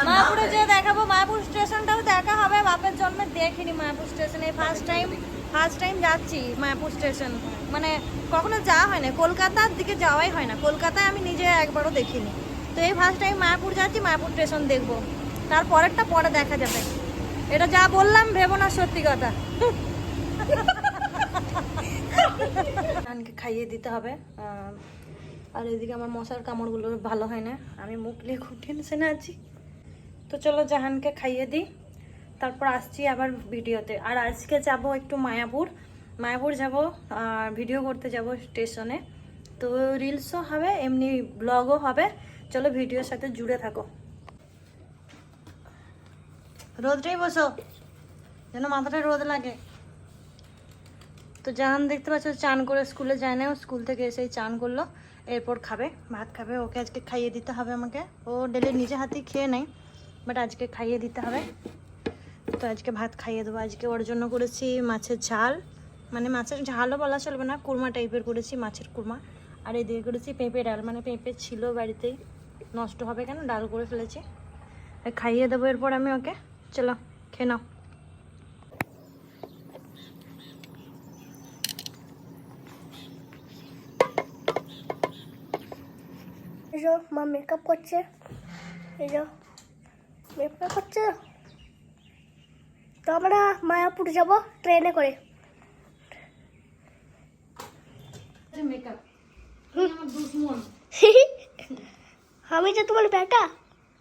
মায়াপুরে যে দেখাবো, মায়াপুর স্টেশনটাও দেখা হবে। বাপের জন্মে দেখিনি মায়াপুর স্টেশনে, ফার্স্ট টাইম যাচ্ছি মায়াপুর স্টেশন। মানে কখনো যাওয়া হয় না, কলকাতার দিকে যাওয়াই হয় না, কলকাতায় আমি নিজে একবারও দেখিনি। তো এই ফার্স্ট টাইম মায়াপুর যাচ্ছি, মায়াপুর স্টেশন দেখবো। তারপরেরটা পরে দেখা যাবে। এটা যা বললাম ভেবো না, সত্যি কথা। ধানকে খাইয়ে দিতে হবে। আর এদিকে আমার মশার কামড়গুলো ভালো হয় না, আমি মুখ নিয়ে খুব টেনশনে আছি। তো চলো জাহানকে খাইয়ে দিই, তারপর আসছি আবার ভিডিওতে। আর আজকে যাব একটু মায়াপুর যাব, আর ভিডিও করতে যাব স্টেশনে। তো রিলসও হবে, এমনি ব্লগও হবে। চলো ভিডিওর সাথে জুড়ে থাকো। রোদটাই বসো, যেন মাথাটায় রোদ লাগে। তো জাহান দেখতে পাচ্ছ চান করে স্কুলে যায় না, ও স্কুল থেকে এসেই চান করলো, এরপর খাবে, ভাত খাবে। ওকে আজকে খাইয়ে দিতে হবে আমাকে। ও ডেলি নিজে হাতেই খেয়ে নেয়, বাট আজকে খাইয়ে দিতে হবে। তো আজকে ভাত খাইয়ে দেবো। আজকে ওর জন্য করেছি মাছের ঝাল, মানে মাছের ঝালও বলা চলবে না, কুরমা টাইপের করেছি, মাছের কুরমা। আর এদিকে করেছি পেঁপে ডাল, মানে পেঁপে ছিল বাড়িতেই, নষ্ট হবে কেন, ডাল করে ফেলেছি। খাইয়ে দেবো এরপর আমি ওকে। চলো খেয়ে নাও। মা মেকআপ করছে, মেকআপ করছে। তো আমরা মায়াপুর যাব ট্রেনে করে। আমি যে তোমার বেটা,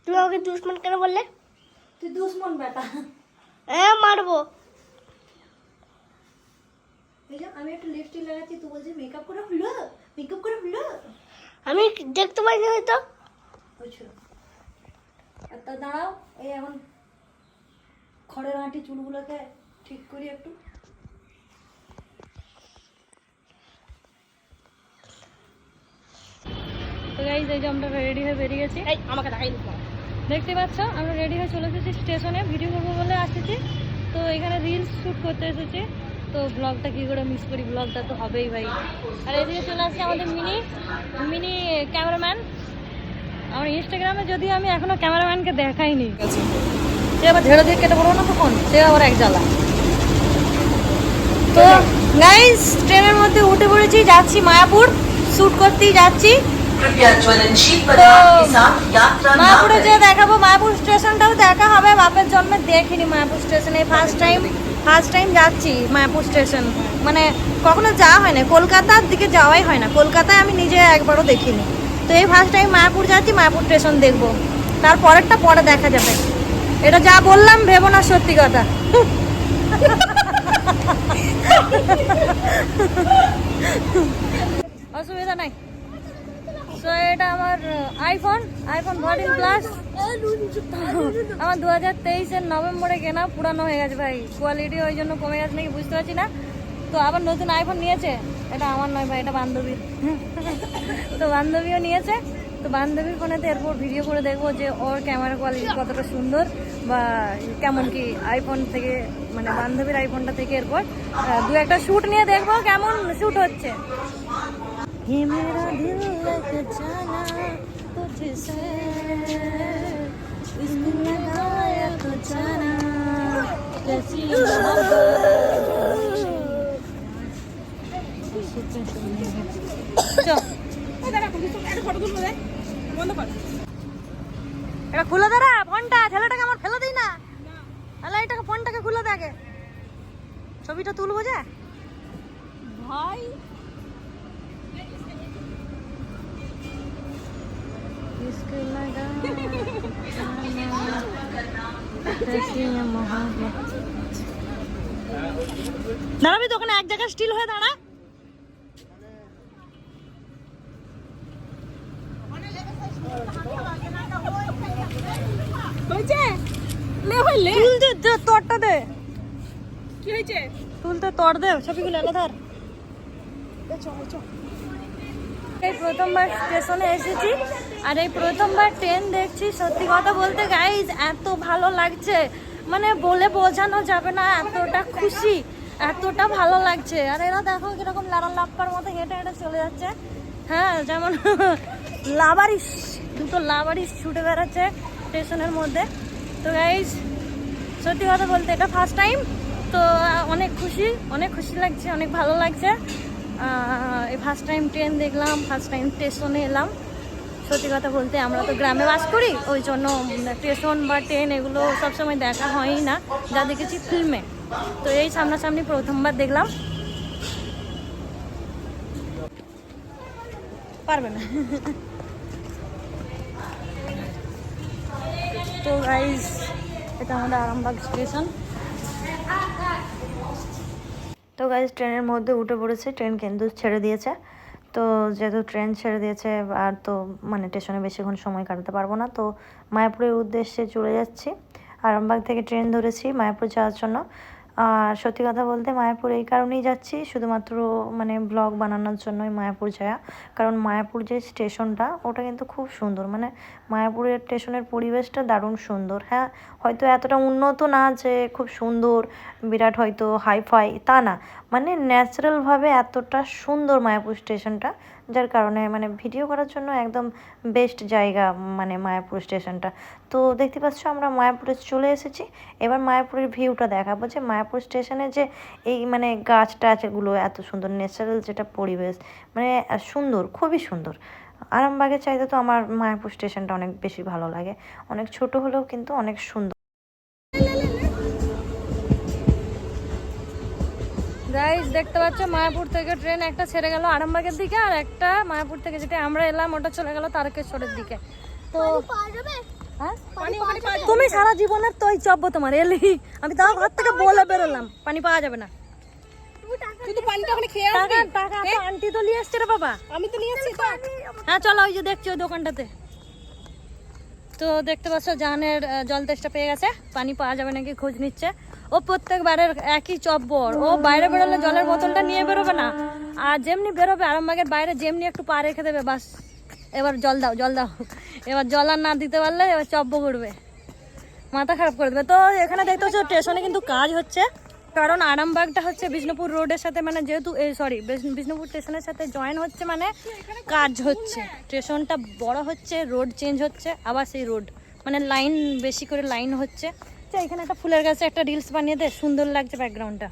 তুমি আমাকে দুশ্মন কেন বললে? তুই দুশ্মন বেটা। হ্যাঁ মারবো। আমি একটু লিপস্টিক লাগাচ্ছি, তুই বলছিস মেকআপ করে হলো। আমি দেখতে পাইনি হয়তো। তা দাঁড়াও, এই এখন খড়ের আঁটি চুলগুলোকে ঠিক করি একটু। তো গাইস, এই যে আমরা রেডি হয়ে বেরিয়ে গেছি। আমাকে দেখাই দেখতে পাচ্ছ আমরা রেডি হয়ে চলে এসেছি স্টেশনে, ভিডিও করবো বলে আসেছি। তো এখানে রিলস শ্যুট করতে এসেছি, তো ব্লগটা কী করে মিস করি, ব্লগটা তো হবেই ভাই। আর এদিকে চলে আসছে আমাদের মিনি ক্যামেরাম্যান। আমার ইনস্টাগ্রামে যদিও আমি এখনো ক্যামেরাম্যানকে দেখাইনি, সে আবার ঝেড়ে দিয়ে কেটে পড়বো না তখন, সে আবার এক জ্বালা। তো গাইস, ট্রেনের মধ্যে উঠে পড়েছি, যাচ্ছি মায়াপুর, শ্যুট করতেই যাচ্ছি। মায়াপুরে যে দেখাবো, মায়াপুর স্টেশনটাও দেখা হবে। বাপের জন্মে দেখিনি মায়াপুর স্টেশনে, ফার্স্ট টাইম যাচ্ছি মায়াপুর স্টেশন। মানে কখনো যাওয়া হয় না, কলকাতার দিকে যাওয়াই হয় না, কলকাতায় আমি নিজে একবারও দেখিনি। তো এই ফার্স্ট টাইম মায়াপুর যাচ্ছি, মায়াপুর স্টেশন দেখবো। তারপরেরটা পরে দেখা যাবে। এটা যা বললাম ভেবো না, সত্যি কথা। অসুবিধা নাই। তো এটা আমার আইফোন 14 প্লাস, আমার 2023-এর নভেম্বরে কেনা, পুরানো হয়ে গেছে ভাই, কোয়ালিটি ওই জন্য কমে গেছে নাকি বুঝতে পারছি না। তো আবার নতুন আইফোন নিয়েছে, এটা আমার নয় ভাই, এটা বান্ধবীর। তো বান্ধবীও নিয়েছে, তো বান্ধবীর ফোনেতে এরপর ভিডিও করে দেখবো যে ওর ক্যামেরা কোয়ালিটি কতটা সুন্দর বা কেমন কি আইফোন থেকে, মানে বান্ধবীর আইফোনটা থেকে এরপর দু একটা শ্যুট নিয়ে দেখবো কেমন শ্যুট হচ্ছে। ये मेरा दिल लग जाना तुझसे, इसमें लगाया तो जाना कैसी এটা খুলে দে রে ফোনটা, ছেলেটাকে আমার ফেলে দিই না, আল্লাহ এটাকে ফোনটাকে খুলে দে আগে, ছবিটা তুলবো যে ভাই। দাঁড়াবি তো ওখানে এক জায়গায় স্টিল হয়ে দাঁড়া। তোরটা দে, কি হয়েছে তুলতে, তোর দে ছবিগুলো এনে ধর। এই প্রথমবার স্টেশনে এসেছি, আর এই প্রথমবার ট্রেন দেখছি। সত্যি কথা বলতে গাইজ এত ভালো লাগছে, মানে বলে বোঝানো যাবে না, এতটা খুশি, এতটা ভালো লাগছে। আর এরা দেখো কিরকম লাপ্পার মতো হেঁটে হেঁটে চলে যাচ্ছে। হ্যাঁ, যেমন লাবারিশ দুটো লাবারই ছুটে বেড়াচ্ছে স্টেশনের মধ্যে। তো গাইস সত্যি কথা বলতে এটা ফার্স্ট টাইম, তো অনেক খুশি লাগছে, অনেক ভালো লাগছে। এই ফার্স্ট টাইম ট্রেন দেখলাম, ফার্স্ট টাইম স্টেশনে এলাম। সত্যি কথা বলতে আমরা তো গ্রামে বাস করি, ওই জন্য স্টেশন বা ট্রেন এগুলো সবসময় দেখা হয়ই না, যা দেখেছি ফিল্মে। তো এই সামনাসামনি প্রথমবার দেখলাম। পারবে না। তো গাইস এটা আমাদের আরামবাগ স্টেশন। তো গাইস ট্রেনের মধ্যে উঠে পড়েছে, ট্রেন কিন্তু ছেড়ে দিয়েছে। তো যেহেতু ট্রেন ছেড়ে দিয়েছে আর তো মানে স্টেশনে বেশিক্ষণ সময় কাটাতে পারবো না, তো মায়াপুরের উদ্দেশ্যে চলে যাচ্ছি। আরামবাগ থেকে ট্রেন ধরেছি মায়াপুর যাওয়ার জন্য। আর সত্যি কথা বলতে মায়াপুর এই কারণেই যাচ্ছি, শুধুমাত্র মানে ব্লগ বানানোর জন্যই মায়াপুর যাওয়া। কারণ মায়াপুর যে স্টেশনটা ওটা কিন্তু খুব সুন্দর, মানে মায়াপুরের স্টেশনের পরিবেশটা দারুণ সুন্দর। হ্যাঁ, হয়তো এতটা উন্নত না যে খুব সুন্দর বিরাট হয়তো হাইফাই, তা না, মানে ন্যাচারালভাবে এতটা সুন্দর মায়াপুর স্টেশনটা, যার কারণে মানে ভিডিও করার জন্য একদম বেস্ট জায়গা মানে মায়াপুর স্টেশনটা। তো দেখতে পাচ্ছ আমরা মায়াপুরে চলে এসেছি। এবার মায়াপুরের ভিউটা দেখাবো, যে মায়াপুর স্টেশনে যে এই মানে গাছ টাছগুলো এত সুন্দর, ন্যাচারাল যেটা পরিবেশ, মানে সুন্দর, খুবই সুন্দর। আরামবাগের চাইতে তো আমার মায়াপুর স্টেশনটা অনেক বেশি ভালো লাগে, অনেক ছোট হলেও কিন্তু অনেক সুন্দর। গাইস দেখতে পাচ্ছ মায়াপুর থেকে ট্রেন একটা ছেড়ে গেল আরামবাগের দিকে, আর একটা মায়াপুর থেকে যেটা আমরা এলাম ওটা চলে গেল তারকেশ্বরের দিকে। তো হ্যাঁ? তুমি সারা জীবনের তো চব্য তোমার এলি, আমি তাও ঘর থেকে বলে বেরোলাম পানি পাওয়া যাবে না। আন্টি তো নিয়ে আসছে রে বাবা, আমি তো নিয়ে আসছি। হ্যাঁ চলো, ওই যে দেখছি ওই দোকানটাতে। তো দেখতে পাচ্ছ জাহানের জল তেষ্টা পেয়ে গেছে, পানি পাওয়া যাবে নাকি খোঁজ নিচ্ছে। ও প্রত্যেকবারের একই চব্বর, ও বাইরে বেরোলে জলের বোতলটা নিয়ে বেরোবে না, আর যেমনি বেরোবে আরামবাগের বাইরে যেমনি একটু পা রেখে দেবে, বাস এবার জল দাও জল দাও। এবার জল আর না দিতে পারলে এবার চব্ব করবে, মাথা খারাপ করে দেবে। তো এখানে দেখতে পাচ্ছ স্টেশনে কিন্তু কাজ হচ্ছে, কারণ আরামবাগটা হচ্ছে বিষ্ণুপুর রোডের সাথে মানে যেহেতু বিষ্ণুপুর স্টেশনের সাথে জয়েন হচ্ছে, মানে কাজ হচ্ছে, স্টেশনটা বড় হচ্ছে, রোড চেঞ্জ হচ্ছে, আবার সেই রোড মানে লাইন বেশি করে লাইন হচ্ছে। তো এখানে একটা ফুলের গাছে একটা রিলস বানিয়ে দে, সুন্দর লাগছে ব্যাকগ্রাউন্ডটা।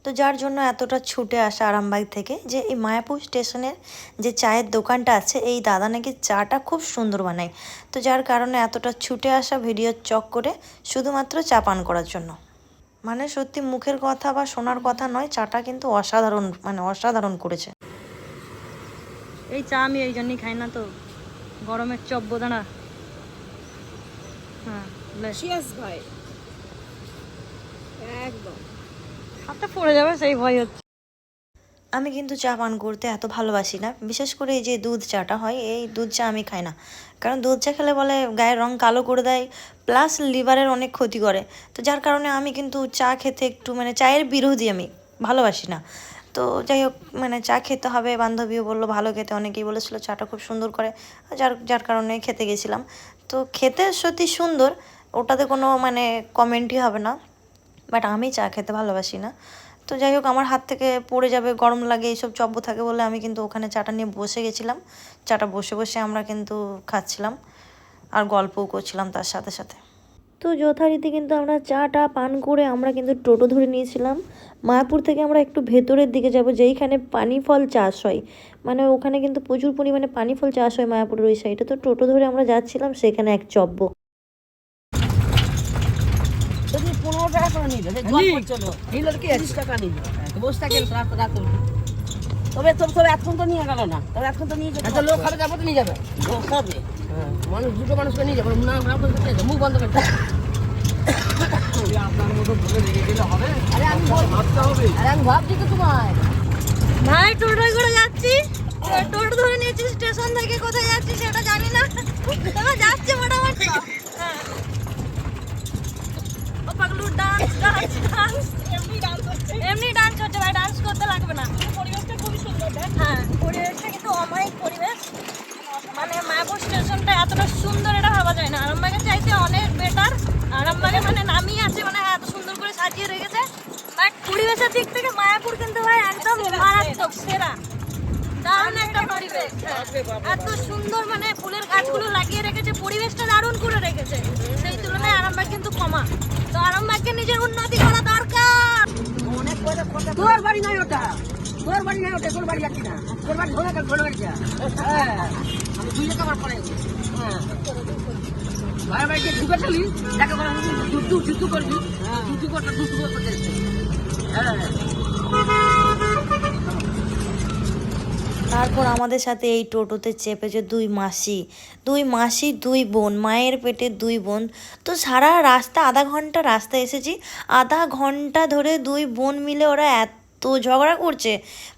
তো যার জন্য এতটা ছুটে আসা আরামবাগ থেকে, যে এই মায়াপুর স্টেশনের যে চায়ের দোকানটা আছে, এই দাদা নাকি চাটা খুব সুন্দর বানায়। তো যার কারণে এতটা ছুটে আসা ভিডিও চক করে শুধুমাত্র চা পান করার জন্য। মানে সত্যি মুখের কথা বা শোনার কথা নয়, চাটা কিন্তু অসাধারণ, মানে অসাধারণ করেছে। এই চা আমি এই জন্যই খাই না, তো গরমের চব্য দাঁড়া। হ্যাঁ ভাই, একদম হাতটা পড়ে যাবে সেই ভয় হচ্ছে। আমি কিন্তু চা পান করতে এত ভালোবাসি না, বিশেষ করে এই যে দুধ চাটা হয়, এই দুধ চা আমি খাই না। কারণ দুধ চা খেলে বলে গায়ের রং কালো করে দেয়, প্লাস লিভারের অনেক ক্ষতি করে। তো যার কারণে আমি কিন্তু চা খেতে একটু মানে চায়ের বিরোধী, আমি ভালোবাসি না। তো যাই হোক, মানে চা খেতে হবে, বান্ধবীও বললো ভালো খেতে, অনেকেই বলেছিল চাটা খুব সুন্দর করে, যার কারণে খেতে গেছিলাম। তো খেতে সত্যি সুন্দর, ওটাতে কোনো মানে কমেন্টই হবে না, বাট আমি চা খেতে ভালোবাসি না। তো যাই হোক, আমার হাত থেকে পড়ে যাবে, গরম লাগে, এইসব চব্য থাকে বলে আমি কিন্তু ওখানে চাটা নিয়ে বসে গেছিলাম। চাটা বসে বসে আমরা কিন্তু খাচ্ছিলাম আর গল্পও করছিলাম তার সাথে সাথে। তো যথারীতি কিন্তু আমরা চাটা পান করে আমরা কিন্তু টোটো ধরে নিয়েছিলাম। মায়াপুর থেকে আমরা একটু ভেতরের দিকে যাব, যেইখানে পানি ফল চাষ হয়, মানে ওখানে কিন্তু প্রচুর পরিমাণে পানি ফল চাষ হয় মায়াপুরের ওই সাইডে। তো টোটো ধরে আমরা যাচ্ছিলাম, সেখানে এক চব্য। 15 টাকা করে নিল, যে জল পড়ছিল নিল কি 30 টাকা নিল, বসে থাকেন রাত রাত। তবে এখন তো নিয়ে গেল না, তবে এখন তো নিয়ে যাবে, আচ্ছা লোক খাবে, যাবো তো নিয়ে যাবে, লোক খাবে, মানুষ দুটো মানুষকে নিয়ে যাবে, মুখ বন্ধ করতে আপনার মতো বলে রেখে গেলে হবে। আরে আমি ভাবতে হবে, আরে আমি ভাবছি তো তোমায় ভাই টোটোয় করে যাচ্ছি, টোটো ধরে নিয়েছি স্টেশন থেকে, কোথায় যাচ্ছি সেটা জানি না, তবে যাচ্ছি মোটামুটি। হ্যাঁ ও পাগলু ডান্স ডান্স ডান্স, এমনি ডান্স হচ্ছে ভাই, ডান্স করতে লাগবে না। পরিবেশটা খুবই সুন্দর। হ্যাঁ পরিবেশটা কিন্তু অমায়িক পরিবেশ, মানে মায়াপুর স্টেশনটা এতটা সুন্দর এটা ভাবা যায় না। আরামবাগের চাইতে অনেক বেটার। আরামবাগে মানে নামিয়ে আছে, মানে এত সুন্দর করে সাজিয়ে রেখেছে, বাট পরিবেশের দিক থেকে মায়াপুর কিন্তু ভাই একদম মারাত্মক সেরা। দারুণ একটা পরিবেশ। এত সুন্দর মানে ফুলের গাছগুলো লাগিয়ে রেখেছে, পরিবেশটা দারুণ করে রেখেছে। সেই তুলনায় আরামবাগ কিন্তু কমা। তো আরামবাগকে নিজের উন্নতি করা দরকার। তোর বাড়ি নাই ওটা, তোর বাড়ি নাই ওটা, তোর বাড়ি যাচ্ছি না, তোর বাড়ি ধরে ধরে বাড়ি যা। হ্যাঁ আমি 2 টাকা আমার পড়ে। হ্যাঁ ভাই ভাই যে ঢুকে চলি দেখো জুতু করবি, জুতু করতে। হ্যাঁ তারপর আমাদের সাথে এই টোটোতে চেপেছে দুই মাসি, দুই বোন, মায়ের পেটে 2 বোন। তো সারা রাস্তা আধা ঘন্টা রাস্তা এসেছি, আধা ঘন্টা ধরে 2 বোন মিলে ওরা এত ঝগড়া করছে,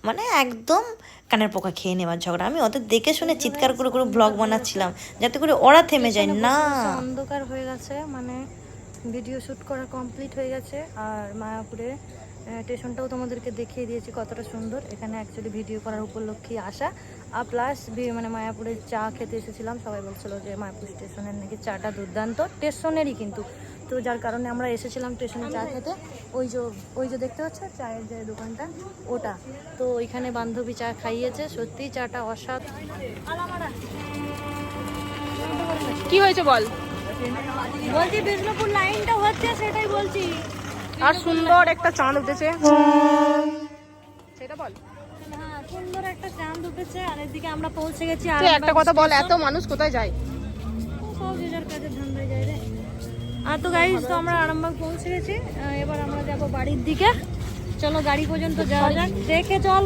মানে একদম কানের পোকা খেয়ে নেওয়ার ঝগড়া। আমি ওদের দেখে শুনে চিৎকার করে করে ব্লগ বানাচ্ছিলাম যাতে করে ওরা থেমে যায় না। অন্ধকার হয়ে গেছে, মানে ভিডিও শুট করা কমপ্লিট হয়ে গেছে। আর মায়াপুরে স্টেশনটাও তোমাদেরকে দেখিয়ে দিয়েছি কতটা সুন্দর। এখানে অ্যাকচুয়ালি ভিডিও করার উপলক্ষে আসা, আর প্লাস মানে মায়াপুরে চা খেতে এসেছিলাম। সবাই বলছিল যে মায়াপুর স্টেশনের নাকি চাটা দুর্দান্ত, স্টেশনেরই কিন্তু। তো যার কারণে আমরা এসেছিলাম স্টেশনে চা খেতে। ওই যে দেখতে পাচ্ছ চায়ের যে দোকানটা, ওটা। তো ওইখানে বান্ধবী চা খাইয়েছে, সত্যিই চাটা অসাধারণ। কি হয়েছে বল? বলছি বিষ্ণুপুর লাইনটা হচ্ছে, সেটাই বলছি। আর সুন্দর একটা চাঁদ উঠেছে, সেটা বল। হ্যাঁ, সুন্দর একটা চাঁদ উঠেছে। আর এদিকে আমরা পৌঁছে গেছি। আর তুই একটা কথা বল, এত মানুষ কোথায় যায়? সব যে যার কাজে ধান্দায় যায় রে। আর তো গাইস, তো আমরা আরামবাগ পৌঁছে গেছি। এবার আমরা যাব বাড়ির দিকে। চলো গাড়ি পর্যন্ত যাওয়া যাক, দেখে চল।